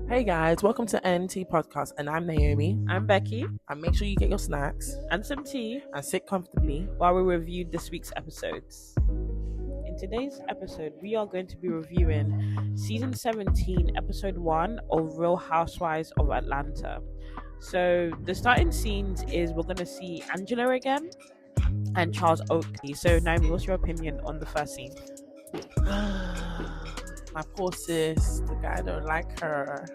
Hey guys, welcome to NT Podcast, and I'm Naomi. I'm Becky, And make sure you get your snacks and some tea and sit comfortably. while we review this week's episodes. In today's episode, we are going to be reviewing season 17, episode 1 of Real Housewives of Atlanta. So, the starting scenes is we're going to see Angela again and Charles Oakley. So, Naomi, what's your opinion on the first scene? My poor sis, the guy don't like her.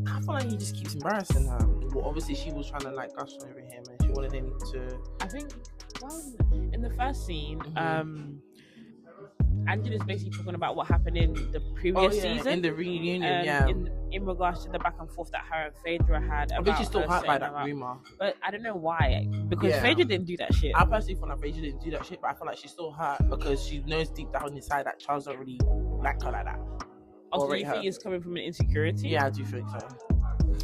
I feel like he just keeps embarrassing her. Well, obviously she was trying to like gush over him, and she wanted him to. I think in the first scene, Angela's basically talking about what happened in the previous season. In the reunion, in regards to the back and forth that her and Phaedra had. I think she's still hurt by that rumor. But I don't know why. Because Phaedra didn't do that shit. I personally feel like Phaedra didn't do that shit, but I feel like she's still hurt because she knows deep down inside that Charles don't really like her like that. Also, you think it's coming from an insecurity? Yeah, I do think so.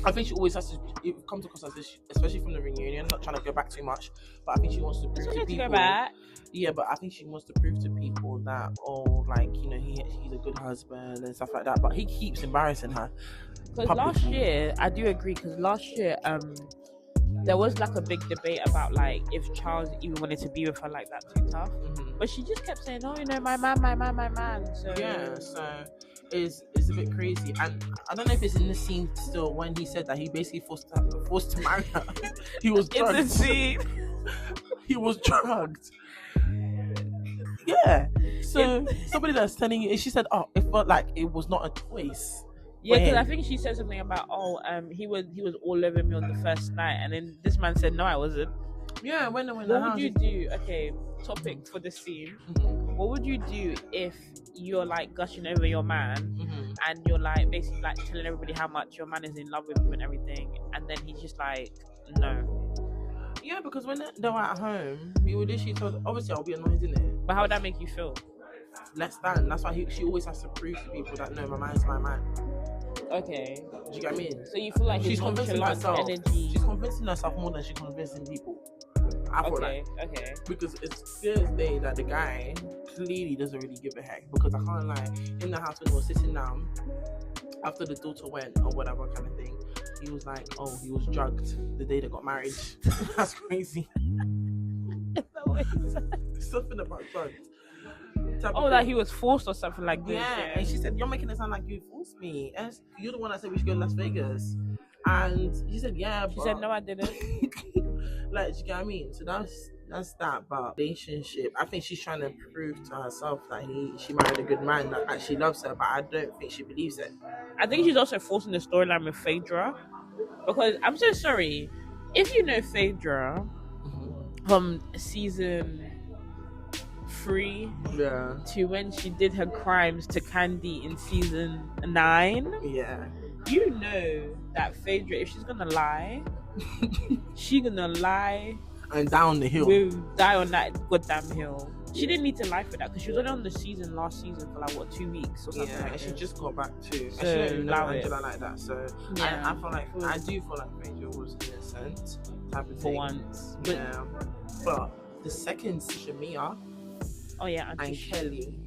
I think she always has to. It comes across as this, especially from the reunion. Not trying to go back too much, but I think she wants to prove to people. Go back. Yeah, but I think she wants to prove to people that, he's a good husband and stuff like that. But he keeps embarrassing her. Because last year, I do agree. Because last year, there was like a big debate about like if Charles even wanted to be with her like that too tough. Mm-hmm. But she just kept saying, "Oh, my man." So yeah, so. Is a bit crazy, and I don't know if it's in the scene still when he said that he basically forced to marry her. He was drugged. In the scene. He was drugged. Yeah. So somebody that's telling you, she said, "Oh, it felt like it was not a choice." Yeah, because I think she said something about, he was all over me on the first night, and then this man said, "No, I wasn't." Yeah, when what would you do? Okay, topic for the scene. Mm-hmm. What would you do if you're like gushing over your man, and you're like basically like telling everybody how much your man is in love with you and everything, and then he's just like, no? Yeah, because when they're at home, he would literally tell. Obviously, I'll be annoyed, isn't it? But how would that make you feel? Less than. That's why she always has to prove to people that no, my man's my man. Okay. Do you get what I mean? So you feel like she's convincing herself. Energy. She's convincing herself more than she's convincing people. Okay. Because it's clear as day that the guy clearly doesn't really give a heck. Because I can't lie, in the house when he was sitting down after the daughter went or whatever kind of thing, he was like, "Oh, he was drugged the day they got married." That's crazy. Something about drugs. That he was forced or something like this. Yeah, and she said, "You're making it sound like you forced me. And you're the one that said we should go to Las Vegas." And she said, "Yeah." She said, "No, I didn't." Like, do you get what I mean? So that's that. But relationship, I think she's trying to prove to herself that she married a good man that actually loves her. But I don't think she believes it. I think she's also forcing the storyline with Phaedra, because I'm so sorry, if you know Phaedra from season 3 to when she did her crimes to Candy in season 9, you know that Phaedra, if she's gonna lie, she's gonna lie and down the hill. We'll die on that goddamn hill. She didn't need to lie for that because she was only on the last season for like 2 weeks or something. Yeah, and she just got back too. So she don't even know Angela like that. So I feel like I do feel like Phaedra was innocent type of for thing. once. But the second Shamia. Oh yeah, and Kelly.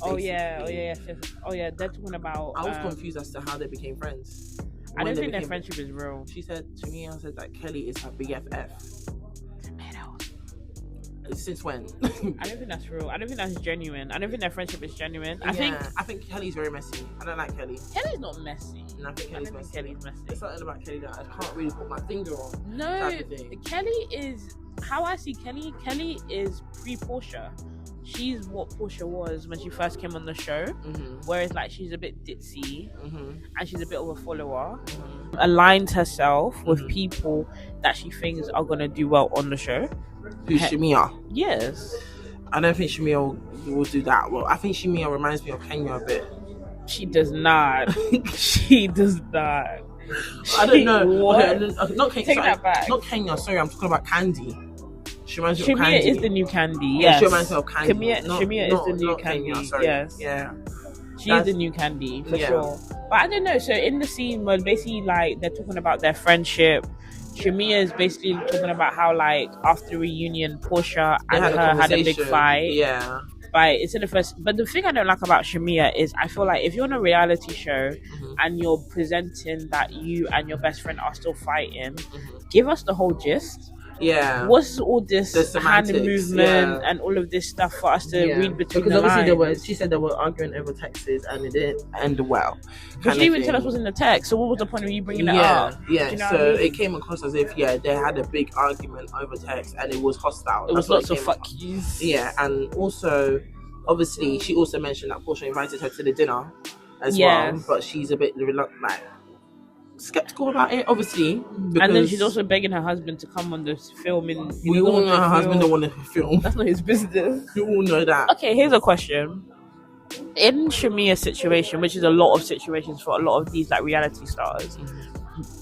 Oh yeah. They're talking about. I was confused as to how they became friends. I don't think their friendship is real. She said to me, that Kelly is her BFF. Since when? I don't think that's real. I don't think that's genuine. I don't think their friendship is genuine. I think Kelly's very messy. I don't like Kelly. Kelly's not messy. And I think Kelly's messy. There's something about Kelly that I can't really put my finger on. No, Kelly is how I see Kelly. Kelly is pre-Portia. She's what Portia was when she first came on the show, whereas like she's a bit ditzy and she's a bit of a follower. Aligns herself with people that she thinks are gonna do well on the show. Who's Shamia? Yes. I don't think Shamia will do that well. I think Shamia reminds me of Kenya a bit. She does not. She does not. I don't know. Okay, not Kenya. Take that back. Not Kenya. Sorry, I'm talking about Candy. She reminds me of Shamia Candy. is the new Candy. Yes. She reminds me of Candy. Shamia is the new Candy. Kenya, sorry. Yes. Yeah. She is the new Candy for sure. But I don't know. So in the scene where basically like they're talking about their friendship, Shamia is basically talking about how like after reunion, Portia and her had a big fight. Yeah. it's in the first. But the thing I don't like about Shamia is I feel like if you're on a reality show and you're presenting that you and your best friend are still fighting, give us the whole gist. Yeah. What's all this hand movement and all of this stuff for us to read between the lines? Because she said they were arguing over texts and it didn't end well. But she didn't even tell us what's in the text. So what was the point of you bringing it up? Yeah. You know so what I mean? it came across as if they had a big argument over text and it was hostile. It was lots of fuck yous. Yeah, and also, obviously, she also mentioned that Portia invited her to the dinner as well, but she's a bit like skeptical about it, obviously. And then she's also begging her husband to come on this film. We all know her husband don't want to film. That's not his business. You all know that. Okay, here's a question. In Shamia's situation, which is a lot of situations for a lot of these like reality stars,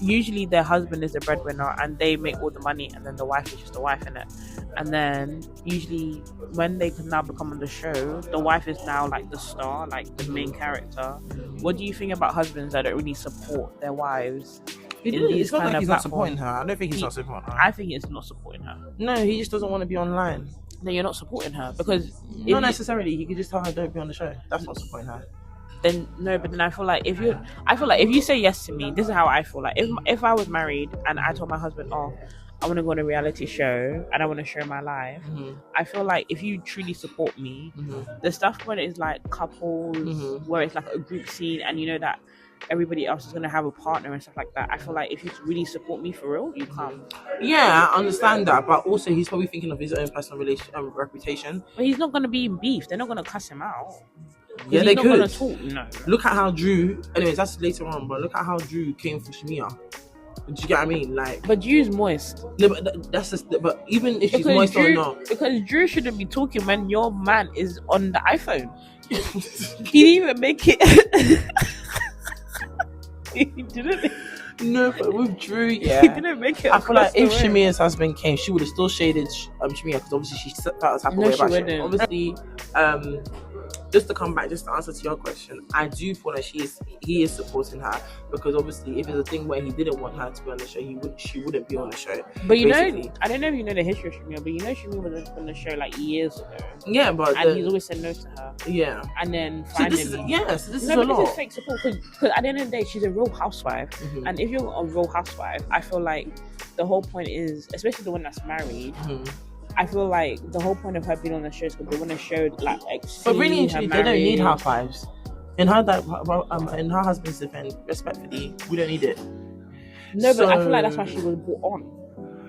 usually their husband is the breadwinner and they make all the money, and then the wife is just the wife in it. And then usually when they can now become on the show, the wife is now like the star, like the main character. What do you think about husbands that don't really support their wives? It's not like he's not supporting her. I don't think he's not supporting her. I think he's not supporting her. No, he just doesn't want to be online. Then you're not supporting her, because not necessarily. You could just tell her don't be on the show. That's not supporting her. Then no, but then I feel like if you say yes to me, this is how I feel. Like if I was married and I told my husband, oh, I want to go on a reality show and I want to share my life, I feel like if you truly support me, the stuff when it's like couples, where it's like a group scene and you know that everybody else is going to have a partner and stuff like that, I feel like if you really support me for real, you come. Yeah, I understand that, but also he's probably thinking of his own personal reputation. But he's not going to be in beef. They're not going to cuss him out. Yeah, they could. Talk, no. Look at how Drew. Anyways, that's later on. But look at how Drew came for Shamia. Do you get what I mean? Like, but Drew's moist. No, but that's just. But even if she's moist or not, because Drew shouldn't be talking when your man is on the iPhone. He didn't even make it. He didn't. No, but with Drew, he didn't make it. I feel like if Shamia's husband came, she would have still shaded Shamia, because obviously she felt a type of way about it. Obviously, just to come back, just to answer to your question, I do feel like he is supporting her, because obviously if it's a thing where he didn't want her to be on the show, she wouldn't be on the show. But you know, I don't know if you know the history of Shamia, but you know Shamia was on the show like years ago. Yeah, but he's always said no to her. Yeah, and then finally, so this is a lot. This is fake support, because at the end of the day, she's a real housewife, and if you're a real housewife, I feel like the whole point is, especially the one that's married. I feel like the whole point of her being on the show is because they want to show like. But really, they don't need housewives. In her husband's defense, respectfully, we don't need it. No, but I feel like that's why she was brought on.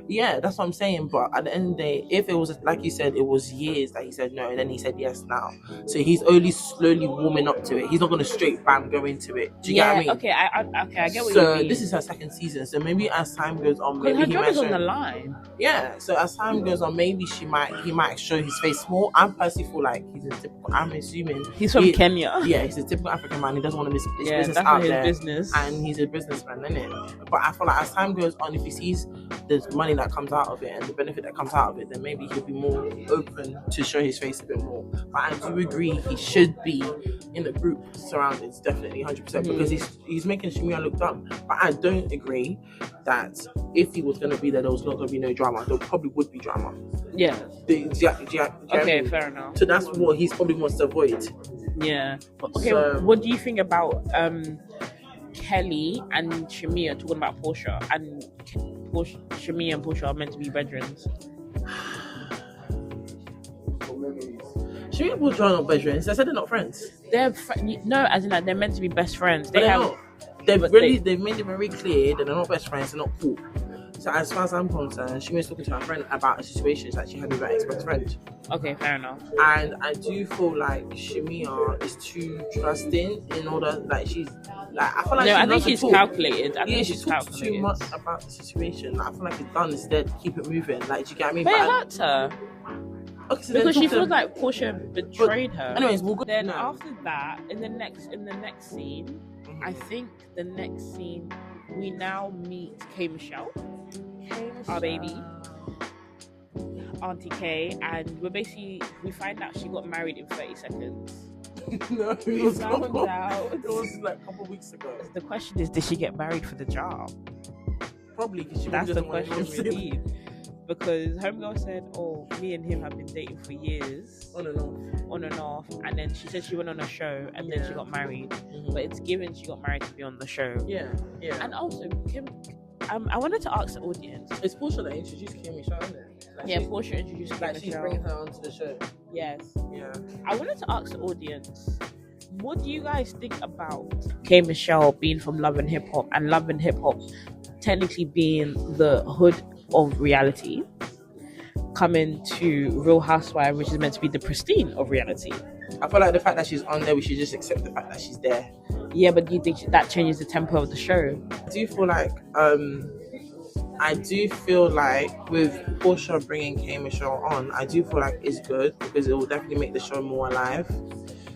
Yeah, that's what I'm saying. But at the end of the day, if it was like you said, it was years that he said no, and then he said yes now. So he's only slowly warming up to it. He's not going to straight bam go into it. Do you get what I mean? Okay, I get what you mean. So this is her second season. So maybe as time goes on, maybe her job is on the line. Yeah. So as time goes on, maybe he might show his face more. I personally feel like he's a typical. I'm assuming he's from Kenya. Yeah, he's a typical African man. He doesn't want to miss his business that's out his there. Business. And he's a businessman, isn't it? But I feel like as time goes on, if he sees the money that comes out of it and the benefit that comes out of it, then maybe he'll be more open to show his face a bit more. But I do agree he should be in the group surroundings, definitely 100%, because he's making Shamia look dumb. But I don't agree that if he was going to be there, there was not going to be no drama. There probably would be drama. Yeah. Okay, fair enough. So that's what he's probably wants to avoid. Yeah. Okay, so, what do you think about Kelly and Shamia talking about Portia, and Shamia and Portia are meant to be veterans? Shamia and Portia are not veterans. I said they're not friends. No, as in like they're meant to be best friends. They've made it very clear that they're not best friends. They're not cool. So as far as I'm concerned, she was talking to her friend about a situation that she had with her ex-best friend. Okay, fair enough. And I do feel like Shamia is too trusting in order, like she's like, I feel like I think she's calculated. I think she's talked too much about the situation. Like, I feel like it's done instead. Keep it moving. Like, do you get what I mean? But it hurts her. Okay, so because she feels like Portia betrayed her. Anyways, we'll go. Then after that, in the next scene, I think the next scene we now meet K Michelle, our baby, Auntie K, and we find out she got married in 30 seconds. No, it was like a couple of weeks ago. The question is, did she get married for the job? Probably, because that's the question we need. because homegirl said, "Oh, me and him have been dating for years, On and off. And then she said she went on a show and then she got married. But it's given she got married to be on the show. Yeah. And also, Kim, I wanted to ask the audience. It's Portia that introduced Kim Michelle, isn't it? Like Portia introduced Kim Michelle. She's bringing her onto the show. Yes. Yeah. I wanted to ask the audience, what do you guys think about K Michelle being from Love and Hip Hop, and Love and Hip Hop technically being the hood of reality, coming to Real Housewives, which is meant to be the pristine of reality? I feel like the fact that she's on there, we should just accept the fact that she's there. Yeah, but do you think that changes the tempo of the show? I do feel like with Portia bringing K Michelle on, I do feel like it's good because it will definitely make the show more alive,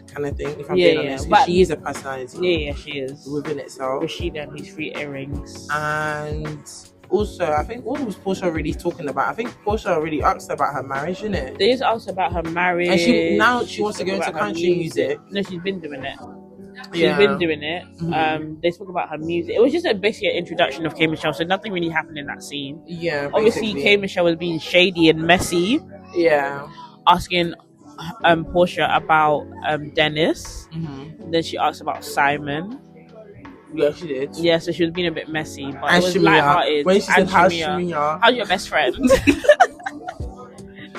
kind of thing. If I'm being honest, but she is a personality. Yeah, she is within itself. Rashida and his 3 earrings, and also I think what was Portia really talking about? I think Portia already asked about her marriage, isn't it? They just asked about her marriage, and she wants to go into country music. No, she's been doing it. She's been doing it. They spoke about her music. It was just basically an introduction of K Michelle, so nothing really happened in that scene. Yeah, obviously K Michelle was being shady and messy. Yeah, asking Portia about Dennis. Then she asked about Simon. Yeah, she did. Yeah, so she was being a bit messy, but and it was Shamia. lighthearted. When she said, "How's Shamia? How's your best friend?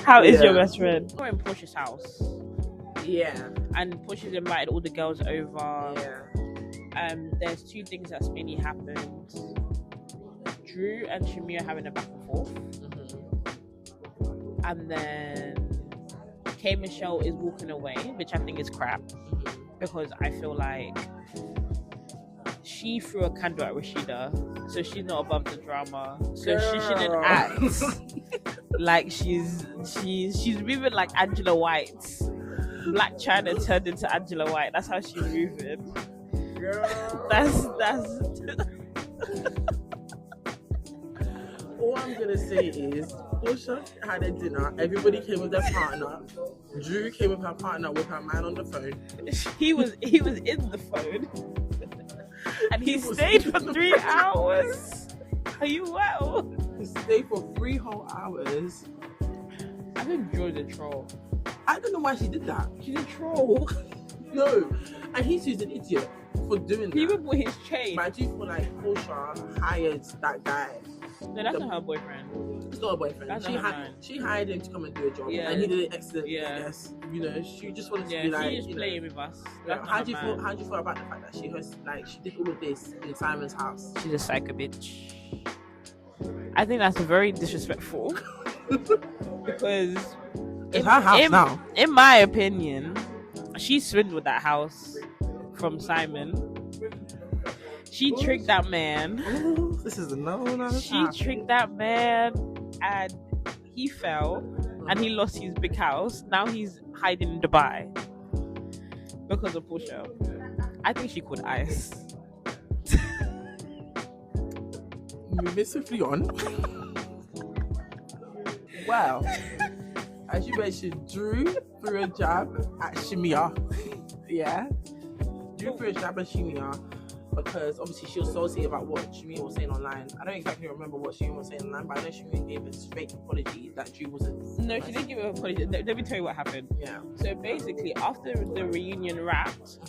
How is your best friend?" We're in Portia's house. Yeah. And Portia's invited all the girls over. Yeah. There's 2 things that's mainly happened. Drew and Shamia having a back and forth. And then K Michelle is walking away, which I think is crap. Because I feel like she threw a candle at Rashida, so she's not above the drama. So she shouldn't act like she's moving like Angela White. Black China turned into Angela White. That's how she's moving. Girl. That's all I'm gonna say is Portia had a dinner. Everybody came with their partner. Drew came with her partner with her man on the phone. He was in the phone. And he stayed for 3 hours. Are you well? He stayed for 3 whole hours. I think Joy's a troll. I don't know why she did that. She's a troll. No. And he's an idiot for doing that. He even put his chain. But I do feel like Portia hired that guy. No, that's not her boyfriend. It's not her boyfriend. She hired him to come and do a job. Yeah. And he did it excellently. Yeah. Yes. You know, she just wanted to be she like, just playing with us. How do you feel about the fact that she did all of this in Simon's house? She's a psycho bitch. I think that's very disrespectful. Because it's her house now. In my opinion, she swindled that house from Simon. She tricked that man. Ooh, this is a no. She tricked that man, and he fell, and he lost his big house. Now he's hiding in Dubai because of Portia. I think she called ICE. Moving swiftly on. Wow. As you mentioned, Drew threw a jab at Shamia. Yeah. Drew threw a jab at Shamia because obviously she was salty about what Shamia was saying online. I don't exactly remember what Shamia was saying online, but I know Shamia gave a fake apology that Drew wasn't. No, she didn't give an apology. Let me tell you what happened. Yeah. So basically, after the reunion wrapped,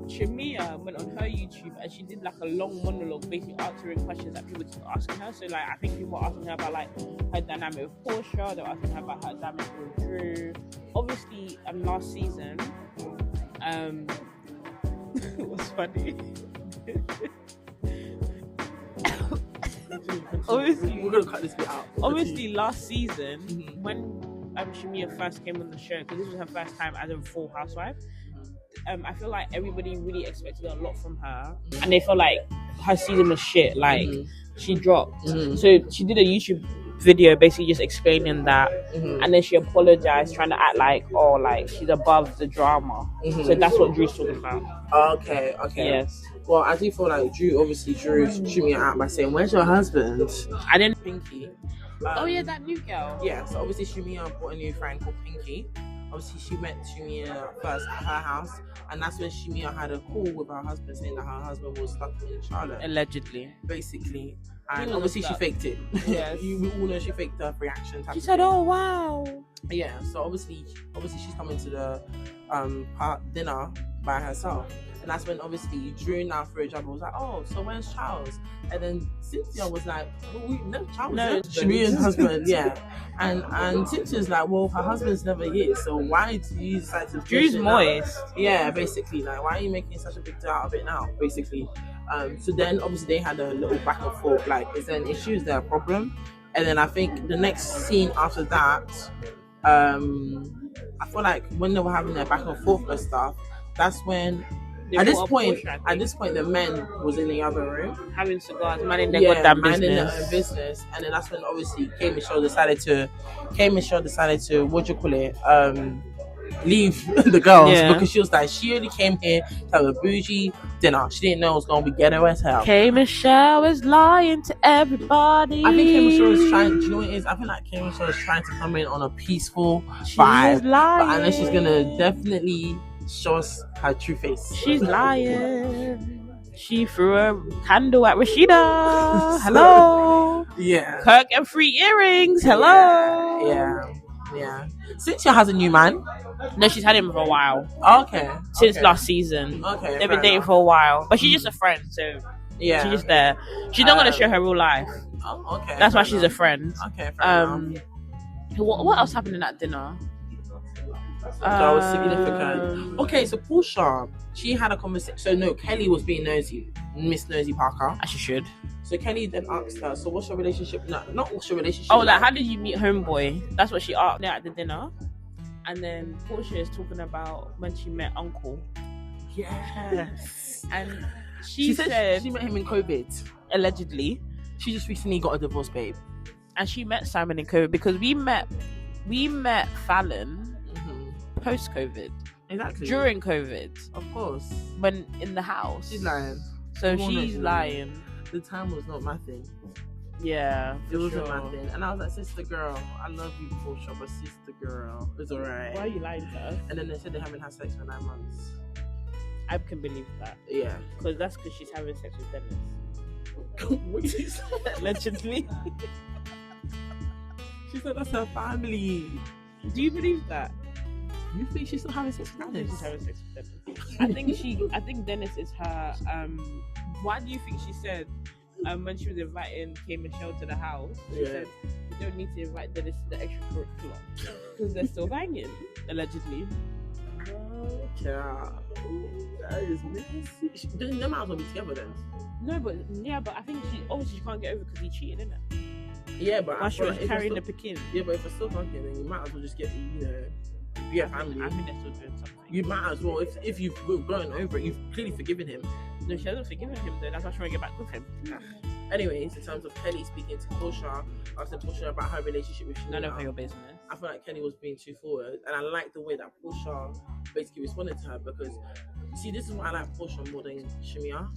Shamia went on her YouTube and she did like a long monologue, basically answering questions that people keep asking her. So like, I think people were asking her about like her dynamic with Portia. They were asking her about her dynamic with Drew. Obviously, last season, it was funny. Obviously, we're gonna cut this bit out. Obviously, last season when Shamia first came on the show, because this was her first time as a full housewife. I feel like everybody really expected a lot from her, and they felt like her season was shit. Like she dropped. So she did a YouTube video basically just explaining that, and then she apologized, trying to act like she's above the drama. So that's what Drew's talking about. Okay. Yes. Well, I do feel like Drew obviously drew Shamia out by saying, "Where's your husband?" I didn't. Pinky. Oh yeah, that new girl. Yeah. So obviously Shamia bought a new friend called Pinky. obviously she met Shemia first at her house, and that's when Shemia had a call with her husband saying that her husband was stuck in Charlotte, allegedly, basically. And obviously she faked it. Yes. We all know she faked her reaction. She said, "Oh wow." Yeah. So obviously she's coming to the dinner by herself. And that's when obviously Drew now for a job was like, "Oh, so where's Charles?" And then Cynthia was like, "No, Charles is Shemia's husband." Yeah. And Cynthia's like, "Well, her husband's never here, so why do you decide to?" Drew's moist. Yeah, basically, like, why are you making such a big deal out of it now? Basically. So then obviously they had a little back and forth. Like, is there an issue? Is there a problem? And then I think the next scene after that, I feel like when they were having their back and forth and stuff, that's when. At this point, the men was in the other room having cigars, minding their goddamn business. Minding their own business, and then that's when obviously Kay Michelle decided to, what do you call it? Leave the girls because she was like, she only came here to have a bougie dinner. She didn't know it was gonna be ghetto as hell. Kay Michelle is lying to everybody. I think Kay Michelle is trying. Do you know what it is? I feel like Kay Michelle is trying to come in on a peaceful vibe, but unless she's gonna definitely show us her true face. She's lying. She threw a candle at Rashida. Hello. Yeah. Kirk and 3 earrings. Hello. Yeah. Cynthia has a new man. No, she's had him for a while. Okay. Since last season. Okay. They've been dating for a while. But she's just a friend, so yeah. She's just there. She's not gonna show her real life. Oh, okay. That's why she's a friend. Okay, fair enough. What else happened in that dinner? That was significant. Okay, so Portia, she had a conversation. So no, Kelly was being nosy, Miss Nosy Parker. As she should. So Kelly then asked her, "So what's your relationship?" No, not what's your relationship. Oh, like how did you meet Homeboy? That's what she asked at the dinner. And then Portia is talking about when she met Uncle. Yes. And she said she met him in COVID. Allegedly. She just recently got a divorce, babe. And she met Simon in COVID because we met Fallon post COVID. Exactly. During COVID. Of course. When in the house. She's lying. So she's lying. The time was not my thing. Yeah. It wasn't my thing. And I was like, sister girl, I love you, Portia, but sister girl, it's alright. Why are you lying to us? And then they said they haven't had sex for 9 months. I can believe that. Yeah. Because that's because she's having sex with Dennis. What did you say? Allegedly. She said that's her family. Do you believe that? You think she's still having sex with Dennis? She's having sex with Dennis. I think Dennis is her. Why do you think she said when she was inviting Kay Michelle to the house? She said you don't need to invite Dennis to the extracurricular because they're still banging, allegedly. Yeah, that is messy. They might as well be together then. No, but I think she can't get over because he cheated, isn't it? Yeah, but while she was carrying the Pekin. Yeah, but if it's still fucking, then you might as well just get be a family. I think they're still doing something. You might as well, if you've grown over it, you've clearly forgiven him. No, she hasn't forgiven him though. That's why she's trying to get back with him. Anyways, in terms of Kelly speaking to Portia, asking Portia about her relationship with Shemia. None of your business. I feel like Kelly was being too forward, and I like the way that Portia basically responded to her because, see, this is why I like Portia more than Shemia.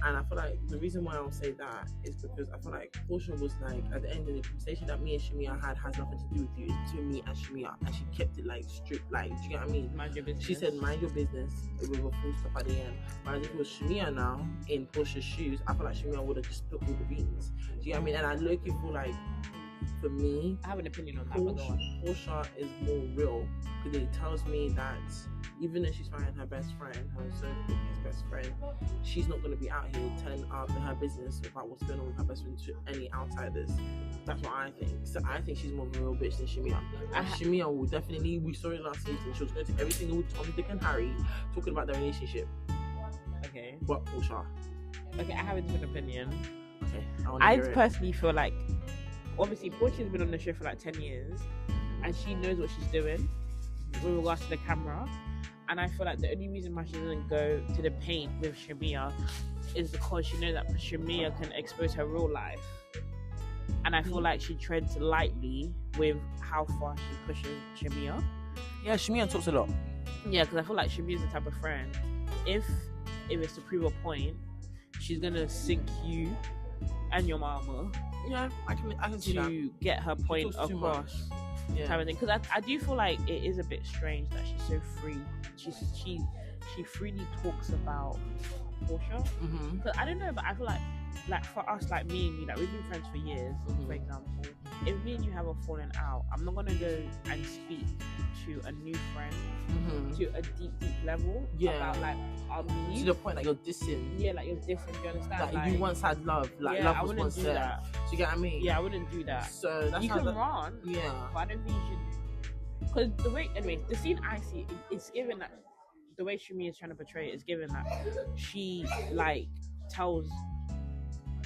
And I feel like the reason why I'll say that is because I feel like Portia was like, at the end of the conversation that me and Shemia had has nothing to do with you. It's between me and Shemia. And she kept it like strict, like, do you get what I mean? Mind your business. She said, mind your business with a full stop at the end. Whereas if it was Shemia now, in Portia's shoes, I feel like Shemia would have just split all the beans. Do you get what I mean? And I look feel like, for me, I have an opinion on that. Portia is more real because it tells me that even though she's fighting her best friend, her so-called best friend, she's not going to be out here telling her business about what's going on with her best friend to any outsiders. That's what I think. So I think she's more of a real bitch than Shemia. And Shemia will definitely, we saw it last season, she was going to every single Tom, Dick and Harry talking about their relationship. Okay. But Portia. Okay, I have a different opinion. Okay. I personally feel like, obviously, Portia's been on the show for like 10 years and she knows what she's doing with regards to the camera. And I feel like the only reason why she doesn't go to the paint with Shemia is because she knows that Shemia can expose her real life. And I feel like she treads lightly with how far she pushes Shemia. Yeah, Shemia talks a lot. Yeah, because I feel like Shemia's the type of friend, if it's to prove a point, she's going to sink you and your mama. Yeah, I can see that. To get her point across, type of thing. Because I do feel like it is a bit strange that she's so free. She freely talks about Portia. Because I don't know, but I feel like for us, like me and you, like we've been friends for years. For example, if me and you have a falling out, I'm not gonna go and speak to a new friend to a deep level about like our beliefs. To the point that you're dissing. Yeah, like you're different. Do you understand? Like you once had love. Like love was once there. That. Do you get what I mean? Yeah, I wouldn't do that. So that's you can run. Yeah. But I don't think you should. Because the way, anyway, the scene I see, it's given that the way Shumi is trying to portray it is given that she like tells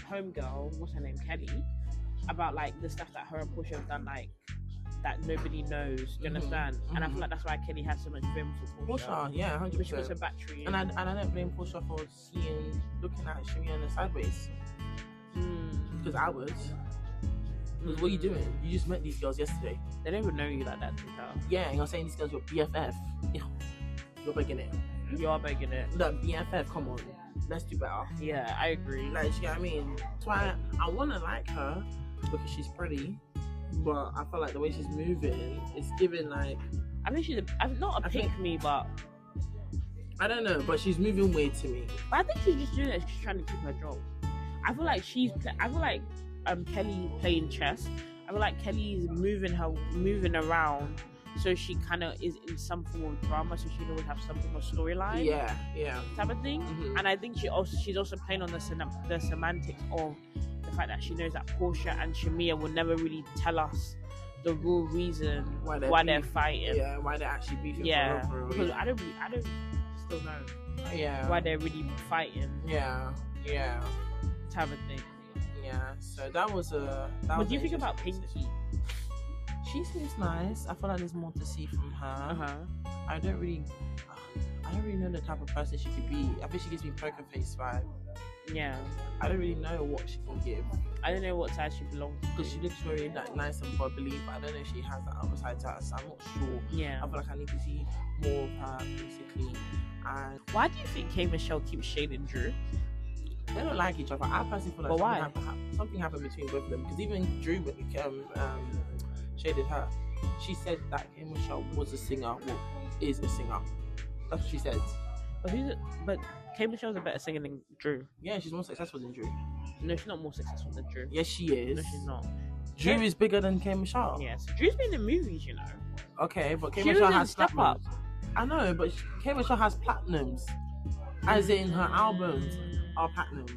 homegirl, what's her name, Kelly, about like the stuff that her and Portia have done, like that nobody knows. Do you understand? And I feel like that's why Kelly has so much vim for Portia. Yeah, 100%. Which puts her battery. And I don't blame Portia for looking at Shumi on the sideways. Because I was. Because what are you doing? You just met these girls yesterday. They don't even know you like that, Yeah, and you're saying these girls your BFF. You're begging it. You are begging it. The BFF, come on. Let's do better. Yeah, I agree. Like, you know what I mean? That's why I want to like her because she's pretty. But I feel like the way she's moving, it's giving like... I think she's not a pick-me, but... I don't know, but she's moving weird to me. But I think she's just doing it. She's trying to keep her job. I feel like Kelly playing chess. I feel like Kelly's moving around, so she kind of is in some form of drama, so she can always have some form of storyline. Yeah. Type of thing. And I think she's also playing on the semantics of the fact that she knows that Portia and Shamia will never really tell us the real reason why they're fighting. Yeah, why they're actually beefing. Yeah, because I don't still know. Yeah. Why they're really fighting. Yeah. Type of thing. Yeah, so that was what do you think about Pinky? She seems nice. I feel like there's more to see from her. I don't really know the type of person she could be. I think she gives me poker face vibe. Yeah. I don't really know what she can give. I don't know what side she belongs to. Because she looks very like nice and bubbly, but I don't know if she has that other side to her, so I'm not sure. Yeah. I feel like I need to see more of her, basically. And why do you think K Michelle keeps shading Drew? They don't like each other. I personally feel like something happened between both of them. Because even Drew, when he shaded her, she said that K Michelle was a singer, is a singer. That's what she said. But K Michelle's a better singer than Drew. Yeah, she's more successful than Drew. No, she's not more successful than Drew. Yes, she is. No, she's not. Drew is bigger than K Michelle. Yes, Drew's been in movies, you know. Okay, but K Michelle has platinums. I know, but K Michelle has platinums, as in her albums are platinums.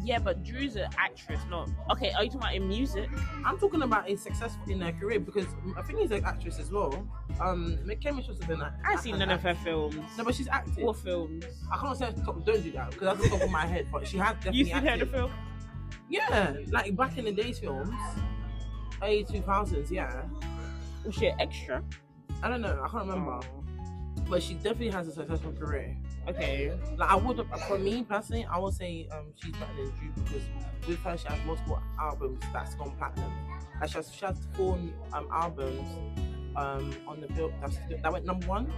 Yeah, but Drew's an actress, not... Okay, are you talking about in music? I'm talking about in successful in her career, because I think she's an actress as well. K Michelle's been an I've seen none of her films. No, but she's acted. What films? I can't say don't do that, because that's the top of my head, but she has definitely You seen her in the film? Yeah, like back in the days films. Early 2000s, yeah. Was she an extra? I don't know, I can't remember. But she definitely has a successful career. Okay. Like for me personally, I would say she's better than Drew, because with her she has multiple albums that's gone platinum. Like she has 4 albums on the bill that went number 1.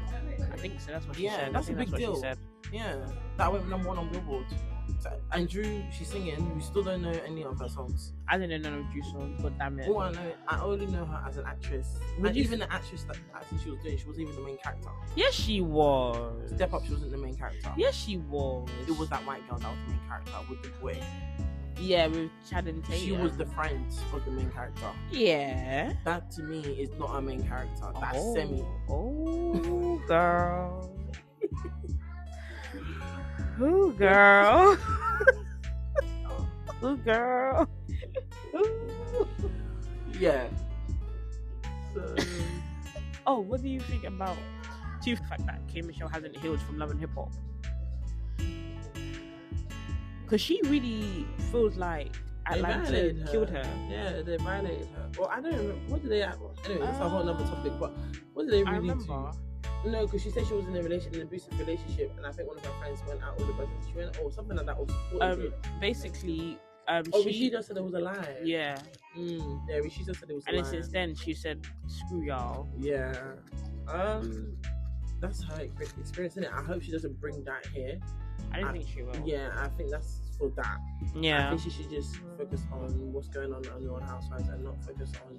I think so. That's what she said. Yeah, that's a big deal. Yeah, that went number 1 on Billboard. So, and Drew, she's singing. We still don't know any of her songs. I didn't know none of Drew's songs. God damn it! All I only know her as an actress. And even the actress that actually she was doing, she wasn't even the main character. Yes, she was. Step Up, she wasn't the main character. Yes, she was. It was that white girl that was the main character with the boy. Yeah, with Channing Tatum. She was the friend of the main character. Yeah. That to me is not a main character. That's Semi. Oh, girl. Ooh, girl. Ooh, girl. Ooh. Yeah. So... what do you think about the fact that K Michelle hasn't healed from Love and Hip Hop? Because she really feels like Atlanta killed her. Yeah, they violated her. Well, I don't remember. What did they... Anyway, it's a whole other topic, but what did they really do? No, because she said she was in an abusive relationship, and I think one of her friends went out with the person. She went, something like that. Or basically, Rashida said it was a lie. Yeah. Yeah, Rashida said it was a lie. And then since then, she said, "Screw y'all." Yeah. That's her experience, isn't it? I hope she doesn't bring that here. I don't think she will. Yeah, I think that's for that. Yeah. I think she should just focus on what's going on on Housewives and not focus on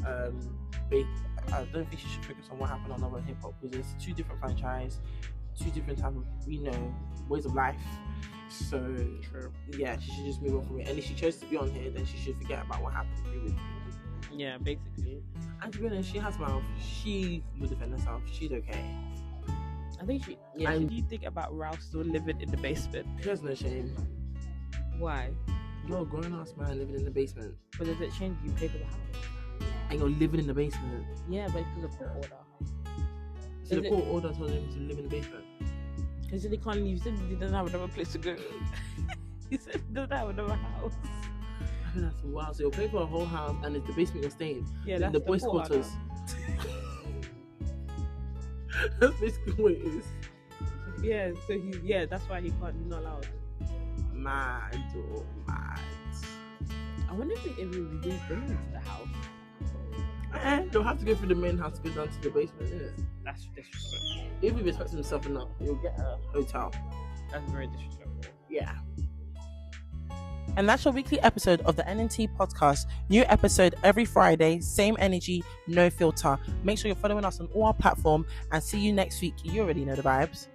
I don't think she should focus on what happened on Love and Hip Hop, because it's two different franchises, two different type of ways of life. So yeah, she should just move on from it. And if she chose to be on here, then she should forget about what happened previously. Yeah, basically. And to be honest, she has mouth. She will defend herself. She's okay. I think she. Yeah. What do you think about Ralph still living in the basement? She has no shame. Why? You're a grown-ass man living in the basement. But does it change you pay for the house? And you're living in the basement. Yeah, but it's because of court order. So the court order told him to live in the basement. Because he can't leave. He said he doesn't have another place to go. He said he doesn't have another house. I think that's wild. So you'll pay for a whole house and it's the basement you're staying. Yeah, that's the boys' quarters. That's basically what it is. Yeah, so that's why he's not allowed. Mad. I wonder if they ever really bring him to the house. They'll have to go through the main house to go down to the basement, isn't it? That's disrespectful. If he respects himself enough, he'll get a hotel. That's very disrespectful. Yeah. And that's your weekly episode of the NNT podcast. New episode every Friday, same energy, no filter. Make sure you're following us on all our platforms and see you next week. You already know the vibes.